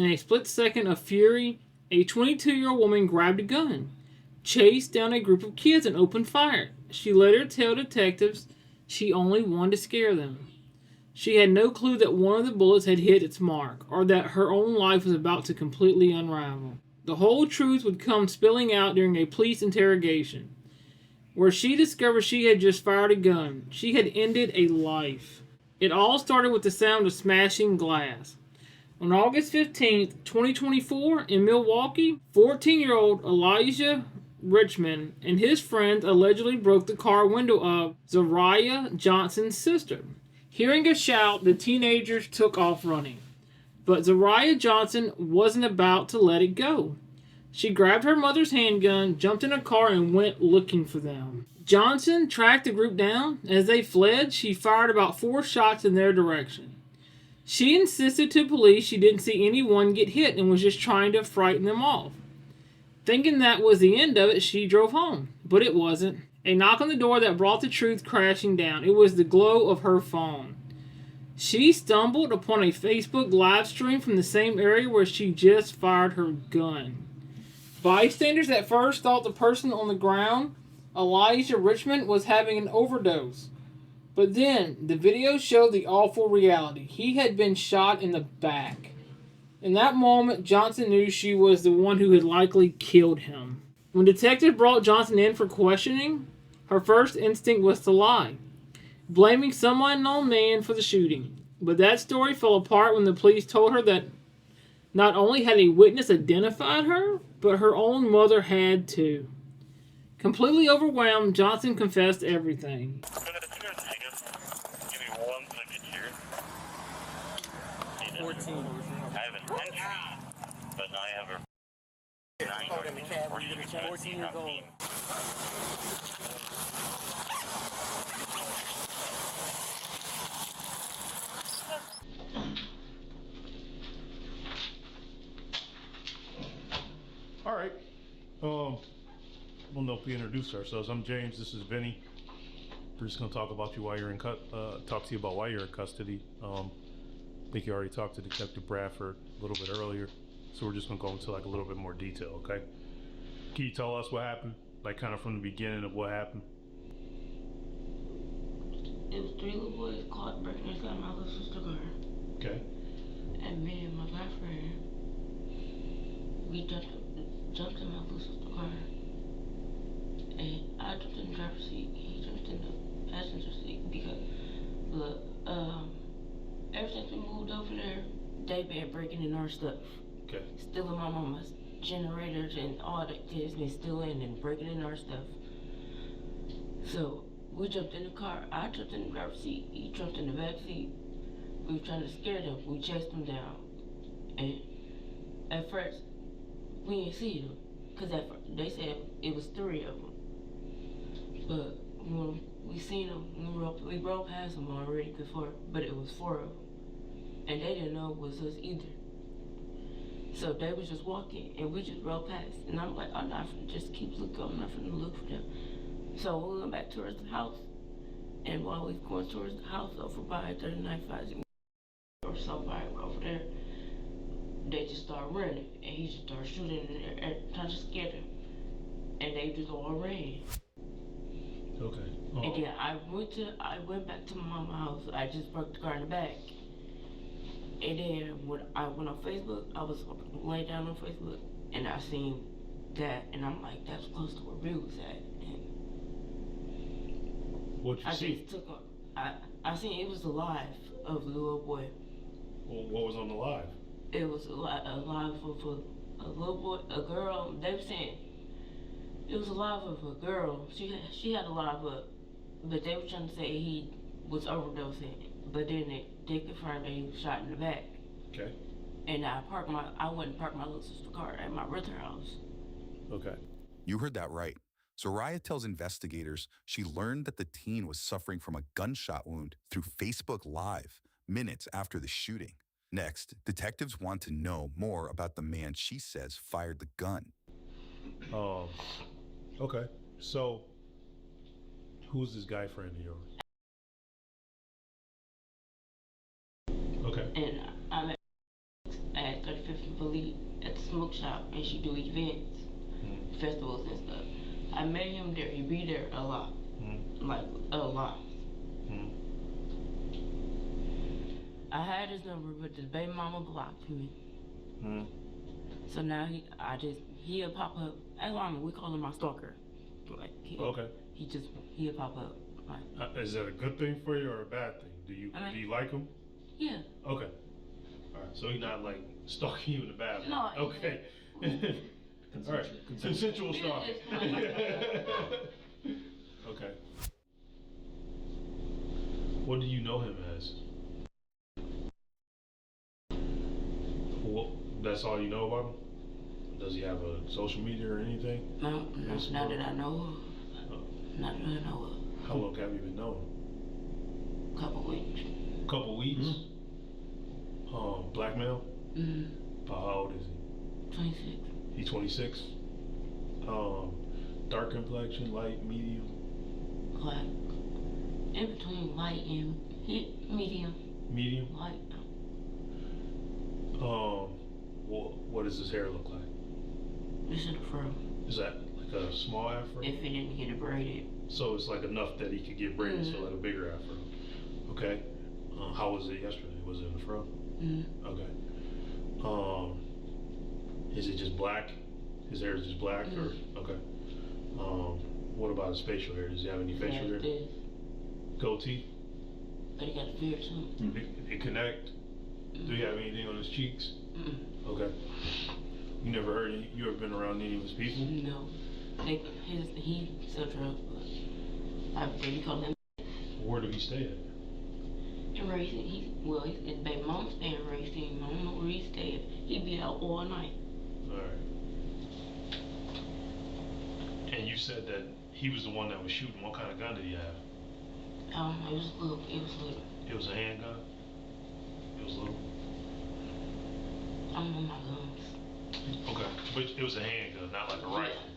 In a split second of fury, a 22-year-old woman grabbed a gun, chased down a group of kids, and opened fire. She later told detectives she only wanted to scare them. She had no clue that one of the bullets had hit its mark, or that her own life was about to completely unravel. The whole truth would come spilling out during a police interrogation, where she discovered she had just fired a gun. She had ended a life. It all started with the sound of smashing glass. On August 15th, 2024, in Milwaukee, 14-year-old Elijah Richmond and his friends allegedly broke the car window of Zariah Johnson's sister. Hearing a shout, the teenagers took off running. But Zariah Johnson wasn't about to let it go. She grabbed her mother's handgun, jumped in a car, and went looking for them. Johnson tracked the group down. As they fled, she fired about 4 shots in their direction. She insisted to police she didn't see anyone get hit and was just trying to frighten them off. Thinking that was the end of it, she drove home. But it wasn't. A knock on the door that brought the truth crashing down. It was the glow of her phone. She stumbled upon a Facebook live stream from the same area where she just fired her gun. Bystanders at first thought the person on the ground, Elijah Richmond, was having an overdose. But then, the video showed the awful reality. He had been shot in the back. In that moment, Johnson knew she was the one who had likely killed him. When detectives brought Johnson in for questioning, her first instinct was to lie, blaming some unknown man for the shooting. But that story fell apart when the police told her that not only had a witness identified her, but her own mother had too. Completely overwhelmed, Johnson confessed everything. Give me 1 second here. 14. I have an entry, but I have a 14 years old. All right. We'll know if we introduce ourselves. I'm James. This is Vinny. We're just gonna talk about you while you're in talk to you about why you're in custody. I think you already talked to Detective Bradford a little bit earlier, so we're just gonna go into like a little bit more detail. Okay? Can you tell us what happened, like kind of from the beginning of what happened? It was 3 little boys caught breaking inside my little sister's car. Okay. And me and my best friend, we jumped in my little sister's car. And I jumped in the driver's seat, he jumped in the passenger seat because look, ever since we moved over there, they been breaking in our stuff. Okay. Stealing my mama's generators and all that kids been stealing and breaking in our stuff. So we jumped in the car. I jumped in the driver's seat, he jumped in the back seat. We were trying to scare them. We chased them down. And at first, we didn't see them. Because they said it was 3 of them. But when we seen them, we rode past them already before, but it was 4 of them. And they didn't know it was us either. So they was just walking, and we just rode past. And I'm like, I'm not finna just keep looking, I'm not finna look for them. So we went back towards the house. And while we was going towards the house over by 39,000 or somebody over there, they just started running, and he just started shooting and trying to scare them. And they just all ran. Okay. And then I went back to my mama's house. I just broke the car in the back. And then when I went on Facebook, I was laying down on Facebook, and I seen that, and I'm like, that's close to where Bill was at. And What'd you see? I seen it was the live of the little boy. Well, what was on the live? It was a live of a little boy, a girl. They were saying it was a live of a girl. She had a live up, but they were trying to say he was overdosing. But then they confirmed that he was shot in the back. Okay. And I went and parked my little sister's car at my brother's house. Okay. You heard that right. Zariah tells investigators she learned that the teen was suffering from a gunshot wound through Facebook Live minutes after the shooting. Next, detectives want to know more about the man she says fired the gun. Okay. So, who's this guy friend of yours? Okay. And I'm at 35th and and she do events, festivals and stuff. I met him there. He be there a lot, like a lot. I had his number, but the baby mama blocked me. So now he'll pop up. Hey, mama, we call him my stalker. Like he'll pop up. Like, Is that a good thing for you or a bad thing? Do you like him? Yeah. Okay. All right. So he's not like stalking you in the bathroom. No. Okay. All right. Consensual stalking. Okay. What do you know him as? Well, that's all you know about him? Does he have a social media or anything? No, not that I know of. Not that I know of. How long have you been knowing him? Couple weeks. Couple weeks? Black male? How old is he? 26. He's 26. Dark complexion, light, medium? Black. In between light and medium. Medium? Light. What does his hair look like? It's in the fro. Is that like a small afro? If it didn't get it braided. So it's like enough that he could get braided, so like a bigger afro. Okay. How was it yesterday? Was it in the fro? Okay. Is it just black? His hair is just black, or okay. What about his facial hair? Does he have any facial hair? This. Goatee? But he got a beard too. It connect? Do you have anything on his cheeks? Okay. You never heard any, you ever been around any of his people? No. He still drunk, but I really call him. Where do he stay at? In Racine, his baby mama stay in Racine. I don't know where he stay at. He be out all night. Alright. And you said that he was the one that was shooting. What kind of gun did he have? It was little. It was a handgun? It was little? I don't know my guns. Okay, but it was a handgun, not like a rifle.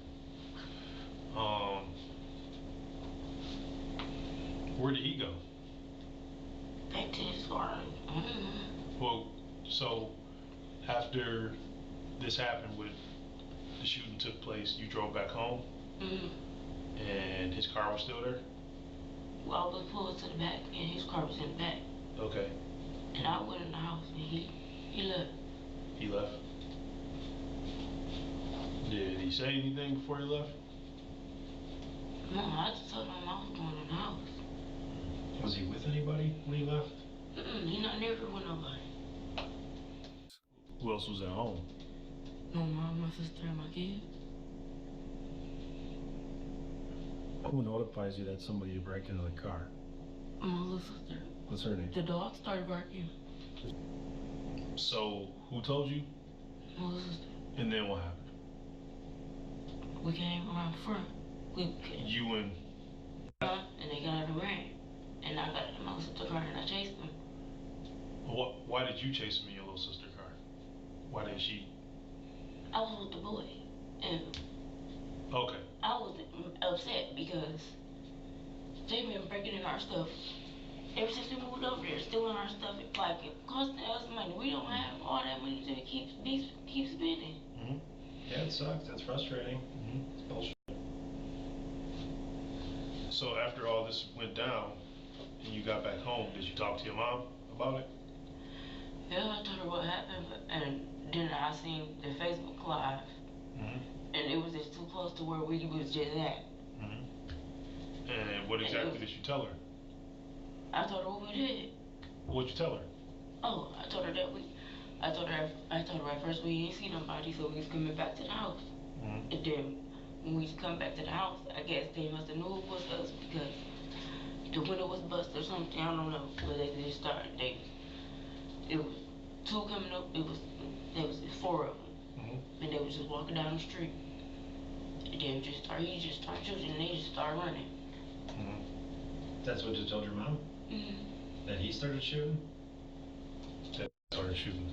Where did he go? Back to his car. Well, so after this happened with the shooting took place, you drove back home? And his car was still there? Well, I was pulled to the back and his car was in the back. Okay. And I went in the house and he left. He left? Did he say anything before he left? No, I just told him I was going in the house. Was he with anybody when he left? He not never with nobody. Who else was at home? My mom, my sister, and my kid. Who notifies you that somebody broke into the car? My little sister. What's her name? The dog started barking. So, who told you? My little sister. And then what happened? We came around front. You and... And they got out of the ran. And I got in my little sister's car and I chased them. Why did you chase him in your little sister's car? Why didn't she? I was with the boy. And Okay. I was upset because they been breaking in our stuff. Ever since we moved over there, stealing our stuff, it's like it costing us money. We don't have all that money to keep spending. Yeah, it sucks. It's frustrating. It's bullshit. So after all this went down and you got back home, did you talk to your mom about it? Yeah, I told her what happened, and then I seen the Facebook Live, and it was just too close to where we was just at. And what exactly did you tell her? I told her what we did. What'd you tell her? Oh, I told her at first we didn't see nobody, so we was coming back to the house. And then when we come back to the house, I guess they must have knew it was us because the window was busted or something. I don't know, but they just started. It was two coming up. There was four of them, and they was just walking down the street. And then he just started shooting, and they just started running. That's what you told your mom? That he started shooting? That started shooting.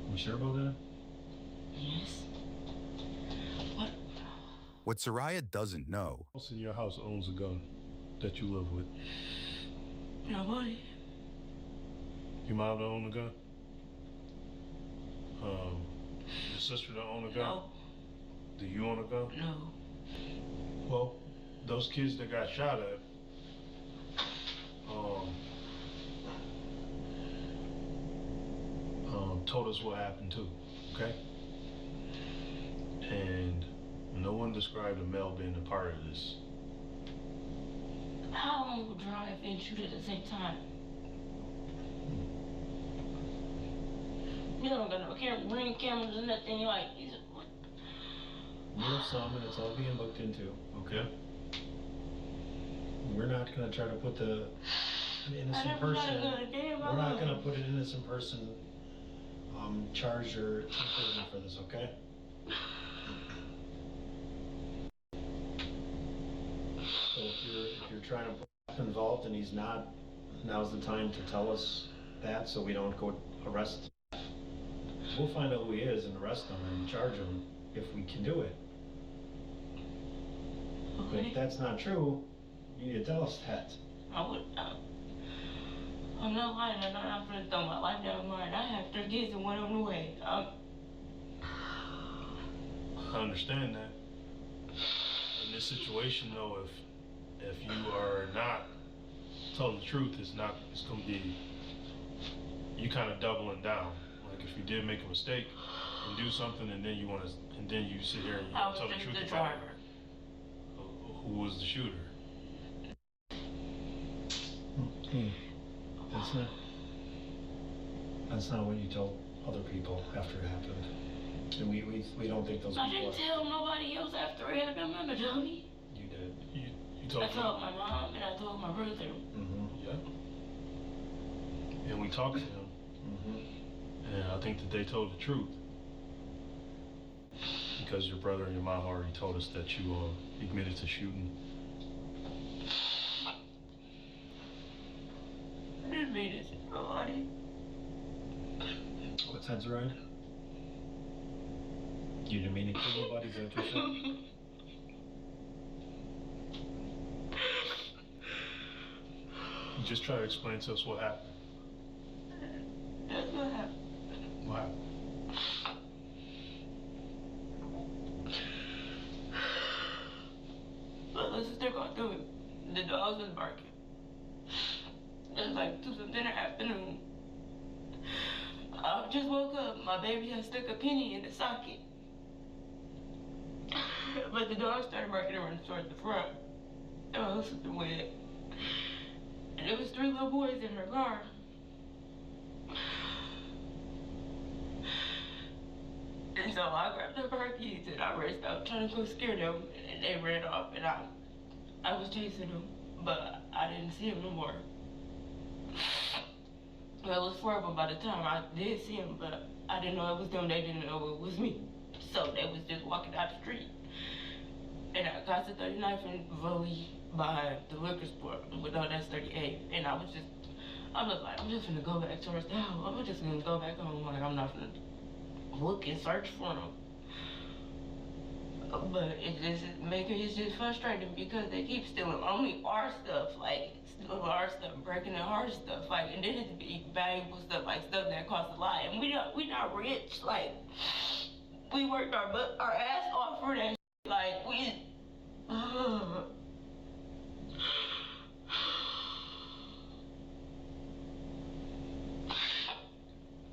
You sure about that? Yes. What? What Soraya doesn't know Who else in your house owns a gun that you live with? Nobody. Your mom don't own a gun? sister to own a gun? No. Do you own a gun? No. Well, those kids that got shot at, told us what happened too, okay? And no one described a male being a part of this. How long will drive and shoot at the same time? You don't got no ring cameras or nothing, like, what? We have some, and it's all being looked into, okay? We're not gonna try to put an innocent person, we're not gonna put an innocent person charged or in prison for this, okay? So if you're trying to put him involved and he's not, now's the time to tell us that so we don't go arrest. We'll find out who he is and arrest him and charge him if we can do it. But if that's not true, you need to tell us that. I'm not lying, I'm not gonna throw my life down the line. I have 3 kids and one on the way. I understand that. In this situation though, if you are not telling the truth, it's gonna be you kind of doubling down. Like if you did make a mistake and do something and then you sit here and you tell the truth about who was the shooter. That's not what you told other people after it happened. And we don't think those people I didn't tell nobody else after it. I remember, Tony. You did. You told I told my mom and I told my brother. Mm-hmm. Yeah. And we talked to them. Mm-hmm. And I think that they told the truth. Because your brother and your mom already told us that you admitted to shooting. I didn't mean it to nobody. What's that, Ryan? You didn't mean to kill nobody, is that what you said? Just try to explain to us what happened. That's what happened. What happened? But let's stick on to it. The dogs was barking. It was like 2 something in the afternoon. I just woke up. My baby had stuck a penny in the socket. But the dog started barking around towards the front. And I was something weird. And there was 3 little boys in her car. And so I grabbed the car keys and I raced out trying to go scare them. And they ran off and I was chasing them. But I didn't see them no more. Well, it was 4 of them by the time I did see them, but I didn't know it was them. They didn't know it was me. So they was just walking down the street. And I got to 39th and Volley by the liquor store. But no, that's 38. And I was like, I'm just gonna go back towards the house. I'm just gonna go back home. Like, I'm not gonna look and search for them. But it's just frustrating because they keep stealing only our stuff, like stealing our stuff, breaking in our stuff, like, and then it's be valuable stuff, like stuff that costs a lot. And we not rich, like we worked our ass off for that. Like we.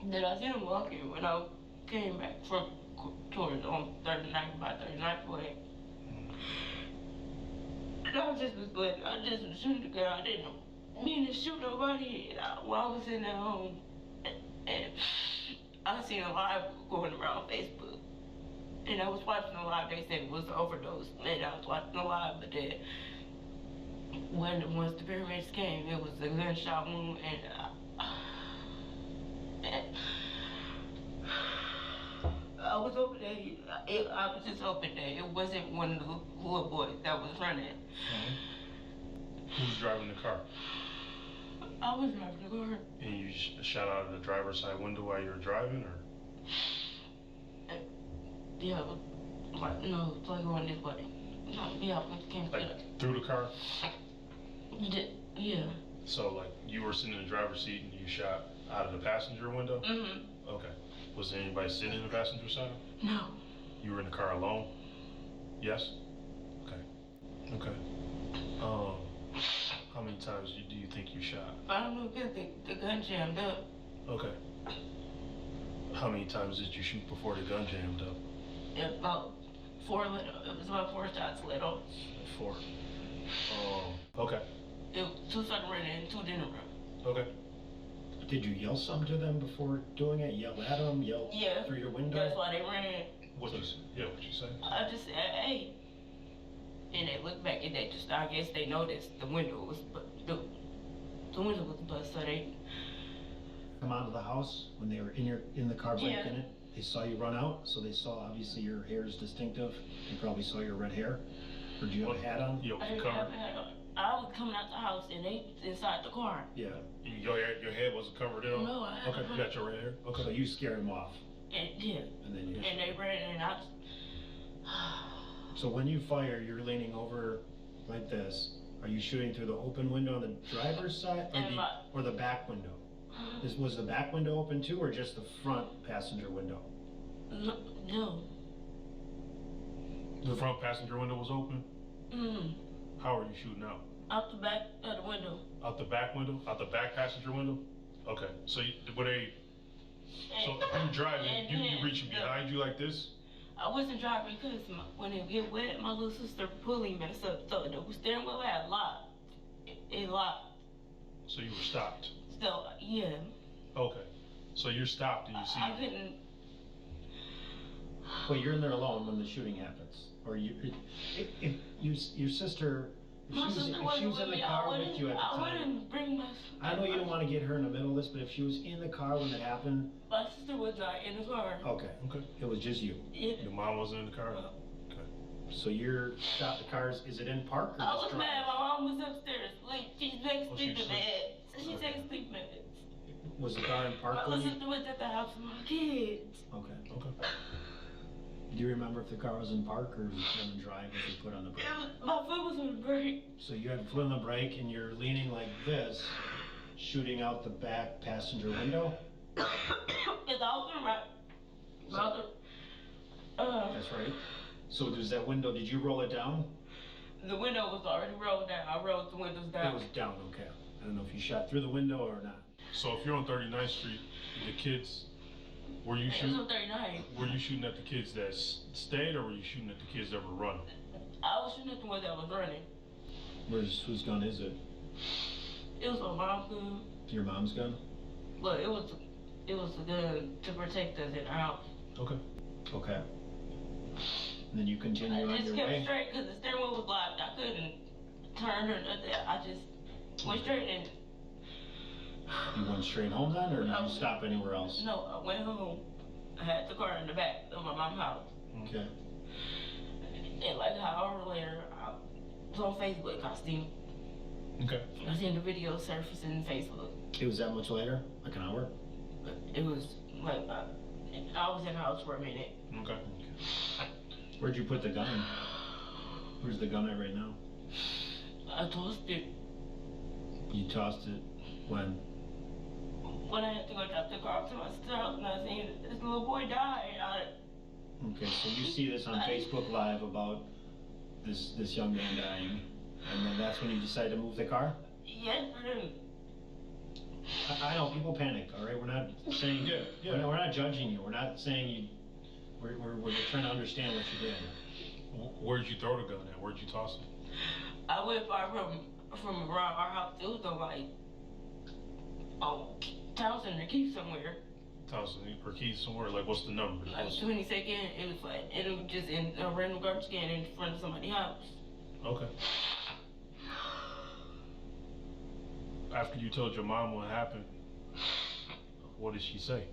Then I seen him walking when I came back from towards on 39th by 39th way. And I just was glad I just was shooting the girl. I didn't mean to shoot nobody. And while I was in the home, and I seen a live going around Facebook. And I was watching the live. They said it was an overdose. And I was watching the live, but then once the paramedics came, it was a gunshot wound, and I was hoping that I was just hoping that it wasn't one of the little boys that was running. Mm-hmm. Who was driving the car? I was driving the car. And you shot out of the driver's side window while you were driving, or? Yeah, like, no, it's like going this way. No, yeah, it came like through the car? Yeah. So, like, you were sitting in the driver's seat and you shot out of the passenger window? Mm-hmm. Okay. Was there anybody sitting in the passenger side? No. You were in the car alone? Yes? Okay. Okay. How many times do you think you shot? I don't know because the gun jammed up. Okay. How many times did you shoot before the gun jammed up? About it was about 4 shots let off. 4. Okay. Two started running and 2 didn't run. Okay. Did you yell something to them before doing it? Yell at them? Yell through your window? That's why they ran. What'd you say? I just said, hey. And they looked back and they just, I guess they noticed the window was, the window was bust, so they Come out of the house when they were in the car breaking it? They saw you run out, so they saw obviously your hair is distinctive. They probably saw your red hair. Or do you have a hat on? Yeah, I was didn't you have covered? a hat on. I was coming out the house and they inside the car. Yeah. Your head wasn't covered at all? No, I had Okay, you got your red hair? Okay. So you scared them off. And And then you. and they ran and I So when you fire, you're leaning over like this. Are you shooting through the open window on the driver's side or the back window? Was the back window open too, or just the front passenger window? no. The front passenger window was open? How are you shooting Out the back of the window. Out the back window? Out the back passenger window? Okay. So were they? So you driving? You reaching behind you like this? I wasn't driving because when it get wet, my little sister pulley messed up, so the steering wheel had locked. It locked. So you were stopped. So yeah. Okay. So you're stopped and you see. I couldn't. Well, you're in there alone when the shooting happens, or if your sister. My sister If she was in the car with you at the I time. wouldn't bring my. I know you don't want to get her in the middle of this, but if she was in the car when it happened. My sister was not in the car. Okay. Okay. It was just you. Yeah. Your mom wasn't in the car? Okay. So you're stopped the cars, is it in park or I just was drive? mad. My mom was upstairs. Like she's next Oh, to she's the asleep. bed. She Okay. takes sleep meds. Was the car in park My when you? sister was at the house with my kids. Okay. Okay. Do you remember if the car was in park or was it on drive if you put on the brake? My foot was on the brake. So you had foot on the brake and you're leaning like this, shooting out the back passenger window? It's all the right. That's right. So does that window, did you roll it down? The window was already rolled down. I rolled the windows It down. was down, okay. I don't know if you shot through the window or not. So if you're on 39th Street, the kids, were you It was shooting? on 39. Were you shooting at the kids that stayed, or were you shooting at the kids that were running? I was shooting at the one that was running. Whose gun is it? It was my mom's gun. Your mom's gun? But it was a gun to protect us in the house. Okay. Okay. And then you continue I on just your kept way? straight because the steering wheel was locked. I couldn't turn or nothing. I just went straight and You went straight home then, or did you stop anywhere else? no, I went home. I had the car in the back of my mom's house. Okay. And like an hour later, I was on Facebook. Okay. I seen the video surfacing on Facebook. It was that much later? Like an hour? It was like I was in the house for a minute. Okay. Where'd you put the gun? Where's the gun at right now? I tossed it You tossed it when? when I had to go drop the car off to my sister's house, and I seen this little boy die. Okay, so you see this on Facebook Live about this young man dying, and then that's when you decide to move the car? Yes, I know people panic, all right? We're not saying we're not judging you. We're not saying you. We're trying to understand what you did. Where'd you throw the gun at? Where'd you toss it? I went far from around our house. It was on like Townsend or Keith somewhere. Toss it or keys somewhere. Like, what's the number? Like 22nd, it was like it was just in a random garbage can in front of somebody's house. Okay. After you told your mom what happened, what did she say?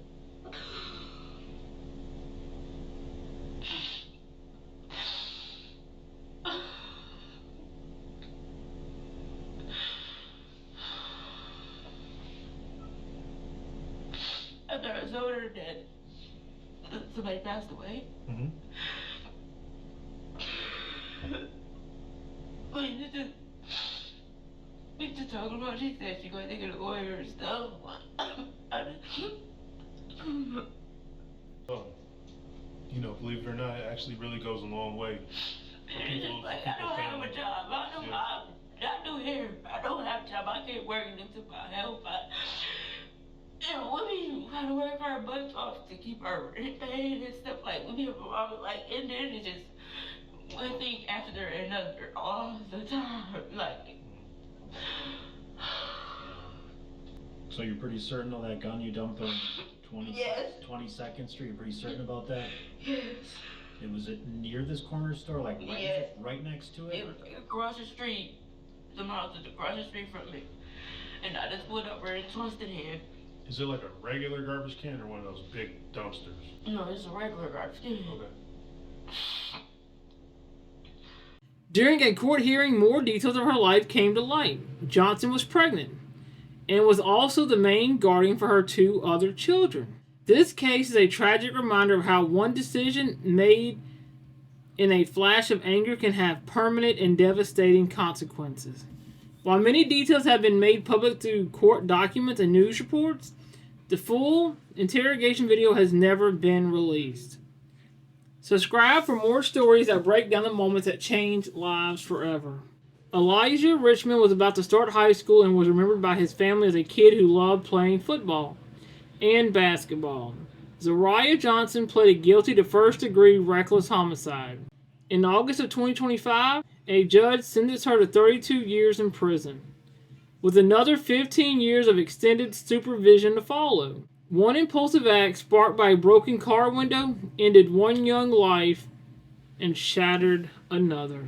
After I told her that somebody passed away, Mm-hmm. we just talking about. She said she going to get a lawyer and stuff. You know, believe it or not, it actually really goes a long way. It's just like, I don't have a job. I do hair. I don't have a job. I can't work into my health. And women try to work our butts off to keep our paid and stuff like we have like, and then it's just one thing after another all the time. Like, So you're pretty certain of that gun you dumped on Yes. 22nd Street? You're pretty certain about that? yes. Was it near this corner store, like Yes. right next to It it? was across the street. The house is across the street from me. And I just went over and twisted him. Is it like a regular garbage can or one of those big dumpsters? No, it's a regular garbage can. Okay. During a court hearing, more details of her life came to light. Johnson was pregnant and was also the main guardian for her 2 other children. This case is a tragic reminder of how one decision made in a flash of anger can have permanent and devastating consequences. While many details have been made public through court documents and news reports, the full interrogation video has never been released. Subscribe for more stories that break down the moments that change lives forever. Elijah Richmond was about to start high school and was remembered by his family as a kid who loved playing football and basketball. Zariah Johnson pleaded guilty to first-degree reckless homicide. In August of 2025, a judge sentenced her to 32 years in prison, with another 15 years of extended supervision to follow. One impulsive act sparked by a broken car window ended one young life and shattered another.